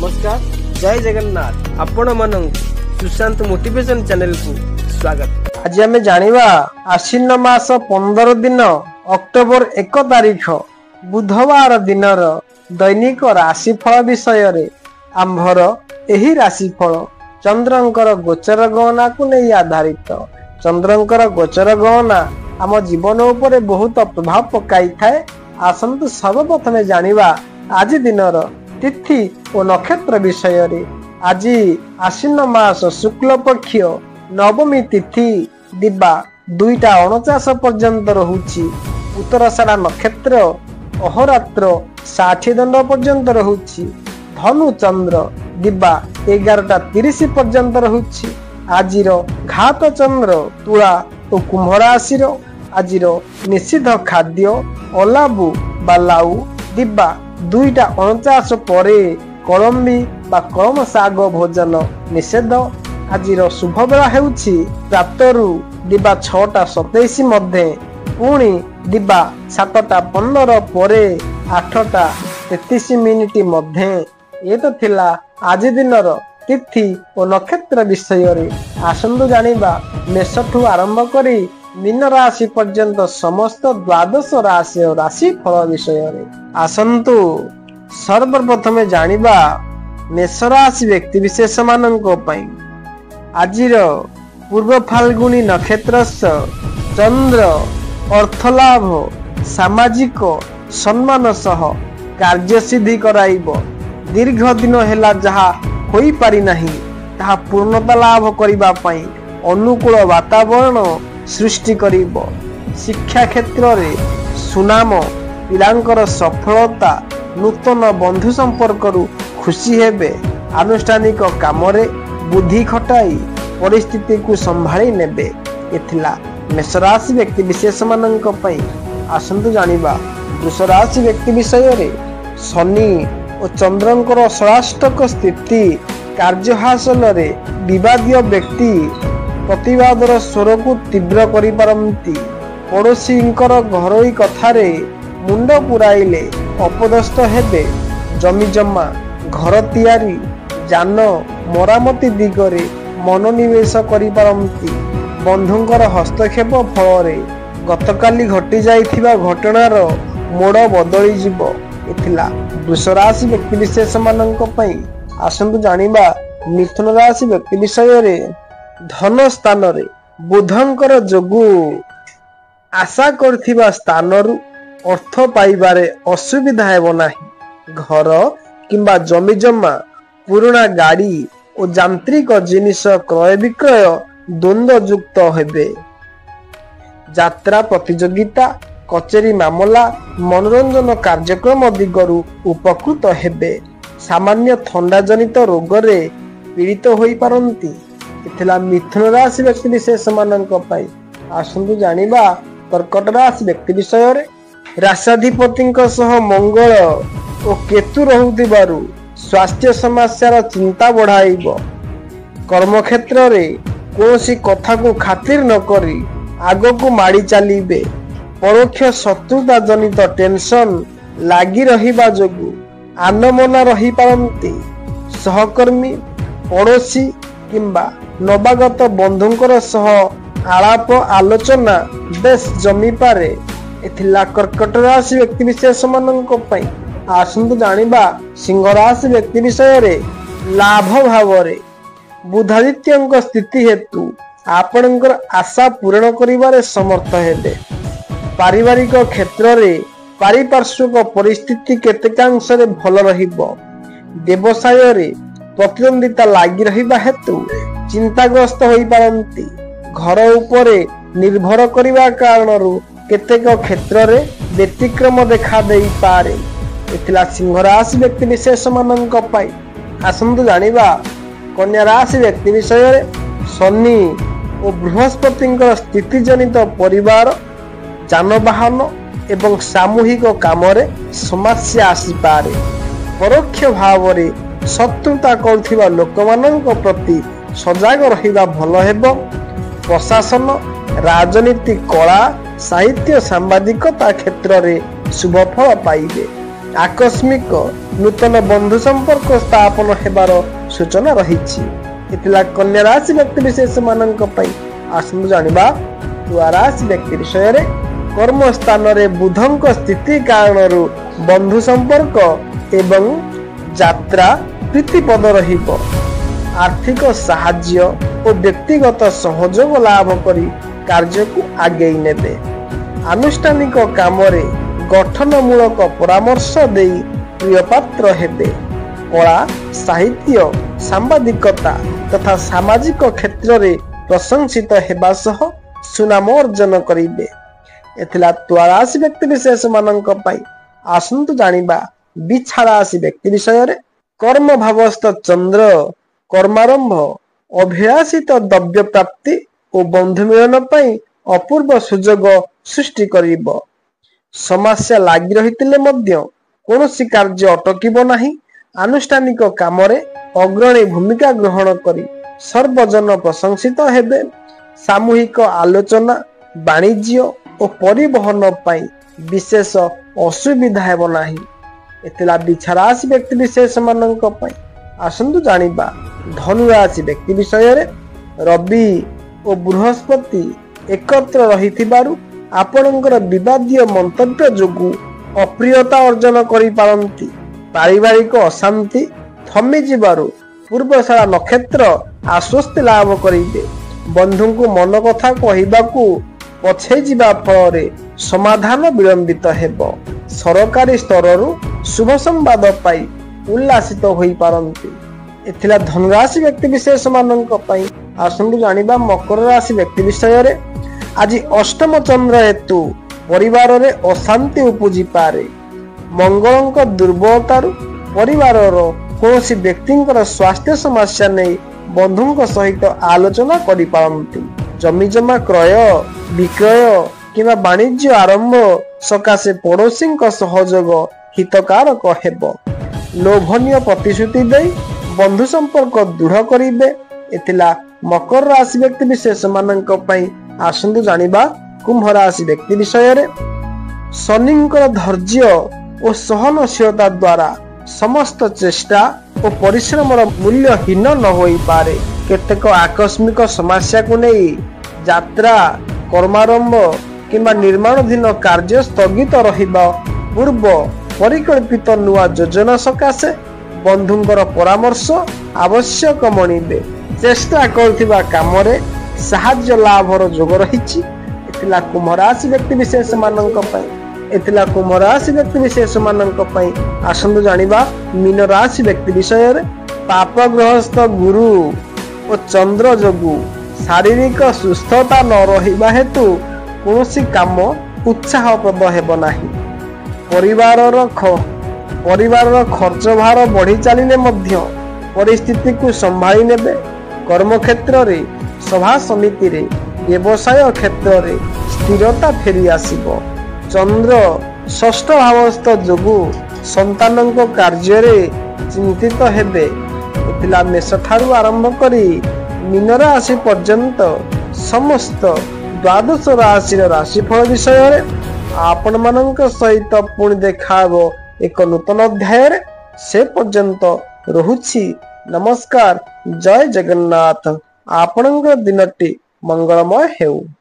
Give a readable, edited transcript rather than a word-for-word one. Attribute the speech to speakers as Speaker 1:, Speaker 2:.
Speaker 1: नमस्कार जय जगन्नाथ आपण मानक सुशांत मोटिवेशन चैनल को स्वागत। आज आम जानिबा आश्विन मास 15 दिन अक्टोबर 1 तारीख बुधवार दिनर दैनिक राशिफल विषय रे आंभर एही राशिफल चंद्रंकर गोचर गणना को नहीं आधारित। चंद्रंकर गोचर गणना आम जीवन उपर बहुत प्रभाव पकाई थाए। आसंतु सर्वप्रथमे जानिबा आज दिनर तिथि और नक्षत्र विषय रे। आज आश्विन मास शुक्ल पक्ष नवमी तिथि दिबा 2:49 पर्यंत रहुछि। उत्तरसारा नक्षत्र अहोरात्र 60 दंड पर्यंत रहुछि। धनु चंद्र दिबा 11:30 पर्यंत रहुछि। आजिर घात चंद्र तुला और कुंभ राशि आजिर निषिद्ध खाद्य अलाबु बा लाउ दिबा 2:49 परे कलम्बी बा कलम शाग भोजन निषेध। आजिर शुभ बेला हेउछि प्रातरु दिबा 6:27 मध्य पुणी दिबा 7:15 परे 8:33 मिनिट मध्य। ये तो थिला आज दिनर तिथि और नक्षत्र विषय रे। आसंतु जानिबा मेषठू आरंभ करी मीन राशि पर्यंत समस्त द्वादश राशि और राशि फल विषय रे। आसंतु सर्वप्रथमे जानिबा मेष राशि व्यक्ति विशेष माननको पई आजिर पूर्व फाल्गुनी नक्षत्र चंद्र अर्थलाभ सामाजिक सम्मान सह कार्य सिद्धि कराइब। दीर्घ दिन हेला जहा होई पारि नाही ताहा पूर्णता लाभ करिबा पई अनुकूल वातावरण सृष्टि करिब। शिक्षा क्षेत्र रे सुनाम पिलांकर सफलता नूतन बंधु संपर्क रु खुशी हेबे। आनुष्ठानिक काम रे बुद्धि खटाई परिस्थिति को संभाली नेबे। एथिला मेष राशि व्यक्ति विशेष माननक पई। आसंतु जानिबा वृष राशि व्यक्ति विषय रे। शनि और चंद्रंकर षष्टक स्थिति कार्य हासिल रे विवादीय व्यक्ति प्रतिवादर स्वर को तीव्र करि पारंती। पड़ोसींकर घरोई कथारे मुंड पुराइले अपदस्थ हेबे। जमी जमा घर तियारी जान मरामती दिगरे मनोनिवेश करि पारंती। बंधुंकर हस्तक्षेप फल गतकाली घटी जाइथिबा घटनार मोड़ बदली जिवो। एथिला वृष राशि व्यक्ति विशेष माननक पई। आसंतु जानिबा मिथुन राशि व्यक्ति विषय रे। धन स्थान रे बुधंकर जोगु आशा करथिबा स्थानरु अर्थ पाइबारे असुविधा हेबो नाही। घर किंबा जमी जमा पुराना गाड़ी और यांत्रिक जिनिस क्रय विक्रय द्वंद्व युक्त हेबे। यात्रा प्रतियोगिता कचेरी मामला मनोरंजन कार्यक्रम दिगरु उपकृत हेबे। सामान्य थंडा जनित रोग रे पीड़ित होई पारंती। इथिला मिथुन राशि व्यक्ति विशेष माननक पई। आसंतु जानिबा कर्कट राशि व्यक्ति विषय रे। राशाधिपतिंक सह मंगल और केतु रहुतिबारु स्वास्थ्य समस्यार चिंता बढ़ाइब। कर्म क्षेत्र रे कोनोसी कथा को खातिर न करी आगो को माड़ी चलीबे। परोक्ष शत्रुता जनित टेंशन लागी रहिबा जोगु आनमना रही पारंती। सहकर्मी पड़ोसी किंबा नवागत बंधुंकर सह आलाप आलोचना बेस जमी पारे। एथिला कर्कट राशि व्यक्ति विशेष माननक पई। आसंतु जानिबा सिंह राशि व्यक्ति विषय रे। लाभ भाव रे बुधादित्यंक स्थिति हेतु आपणकर आशा पूर्ण करिबारे समर्थ हेबे। पारिवारिक क्षेत्र रे पारिपार्श्विक परिस्थिति केतेकांश रे भल रहिबो। व्यवसाय रे प्रतिद्वंदिता लागी रहिबा हेतु चिंताग्रस्त होई पारंती। घर उपरे निर्भर करिबा कारणरु केतेक क्षेत्र रे व्यतिक्रम देखा देई पारे। एथिला सिंह राशि व्यक्ति विशेष माननक पई। आसंतु जानिबा कन्या राशि व्यक्ति विषय रे। शनि और बृहस्पतिंकर स्थिति जनित परिवार जानवाहन एवं सामूहिक काम रे समस्या आसी पारे। परोक्ष भाव रे शत्रुता करथिबा लोकमाननक प्रति सजाग रहिबा भल हेबो। प्रशासन राजनीति कला साहित्य सांबादिकता क्षेत्र रे शुभ फल पाइबे। आकस्मिक नूतन बंधु संपर्क स्थापन हेबार सूचना रही। कन्या राशि व्यक्ति विशेष मानक आसंतु जानिबा तुला राशि व्यक्ति विषय रे। कर्म स्थान रे बुधंक स्थिति कारण बंधु संपर्क एवं यात्रा प्रीतिपद रहिबो। आर्थिक साहाय्य और व्यक्तिगत सहयोग लाभ करी कार्य को आगे नेबे। आनुष्ठानिक काम रे गठनमूलक परामर्श देई प्रिय पात्र हेबे। कला साहित्य सांबादिकता तथा सामाजिक क्षेत्र रे प्रशंसित हेबा सह सुनाम अर्जन करिबे। एथिला तुला राशि व्यक्ति विशेष मानक पई आसंतु जानिबा बिछा राशि व्यक्ति विषय रे। कर्म भावस्थ चंद्र कर्मारंभ अभिलाषित द्रव्य प्राप्ति और बंधु मिलन पई अपूर्व सुजोग सृष्टि करिबो। समस्या लागि रहितिले मध्य कोनोसी कार्य अटकिबो नाही। आनुष्ठानिक काम रे अग्रणी भूमिका ग्रहण करी सर्वजन प्रशंसित हेबे। सामूहिक आलोचना वाणिज्य और परिवहन पई विशेष असुविधा हेबो नाही। एतिला बिछा राशि व्यक्ति विशेष मानक पई आसंतु जानिबा धनु राशि व्यक्ति विषय रे। रवि और बृहस्पति एकत्र रहिथिबारु आपणकर विवादीय मंतव्य जोगु अप्रियता अर्जन करि पारंती। पारिवारिक अशांति थमी जिबारु पूर्वसारा नक्षत्र आश्वस्ति लाभ करिबे। बंधु को मन कथा कहिबाकू पछे जिबा फल समाधान विलंबित हेबो। सरकारी स्तररु शुभ संवाद पाई उल्लासित होई पारंती। एथिला धनुराशि व्यक्ति विशेष मानक पई आसंतु जानिबा मकर राशि व्यक्ति विषय रे। आज अष्टम चंद्र हेतु परिवार रे अशांति उपजी पारे। मंगलंक दुर्बलतारु परिवार रो कोनोसी व्यक्तिंकर स्वास्थ्य समस्या नै बंधुंक सहित आलोचना करि पारंती। जमी जमा क्रय विक्रय किंवा वाणिज्य आरंभ सकाशे पड़ोसी सहयोग हितकारक हेबो। लोभनीय प्रतिश्रुति दे बंधु संपर्क दृढ़ करिबे। एथिला मकर राशि व्यक्ति विशेष मानक पई आसंतु जानिबा कुंभ राशि व्यक्ति विषय रे। शनिंकर धैर्य और सहनशीलता द्वारा समस्त चेष्टा और परिश्रम मूल्य हीन न होई पारे। केतेक आकस्मिक समस्या को नहीं यात्रा कर्मारंभ किंबा निर्माणाधीन कार्य स्थगित रहिबा पूर्व परिकल्पित नुआ योजना सकाशे बंधुंकर परामर्श आवश्यक मणिबे। चेष्टा करथिबा कामरे साहाय्य लाभर जोग रहिछि। एथिला कुंभ राशि व्यक्ति विशेष मानक पई आसंतु जानिबा मीन राशि व्यक्ति विषय रे। पापग्रस्त गुरु और चंद्र जोगु शारीरिक सुस्थता न रहिबा हेतु कोनोसी काम उत्साहप्रद हेबो नाही। परिवार खर्च भार बढ़ी चलिले मध्य परिस्थिति को संभाली नेबे। कर्म क्षेत्र रे सभा समिति रे व्यवसाय क्षेत्र रे स्थिरता फेरी आसीबो। चंद्र षष्ठ भावस्थ जोगु संतानक कार्य रे चिंतित हेबे। एथिला मेष ठारू आरंभ करी मीन राशि पर्यंत समस्त द्वादश राशि राशिफल विषय रे आपण मानक सहित पुणी देखाबो एक नूतन अध्याय रे। से पर्यंत रहुछि नमस्कार। जय जगन्नाथ। आपणकर दिनटी मंगलमय हेउ।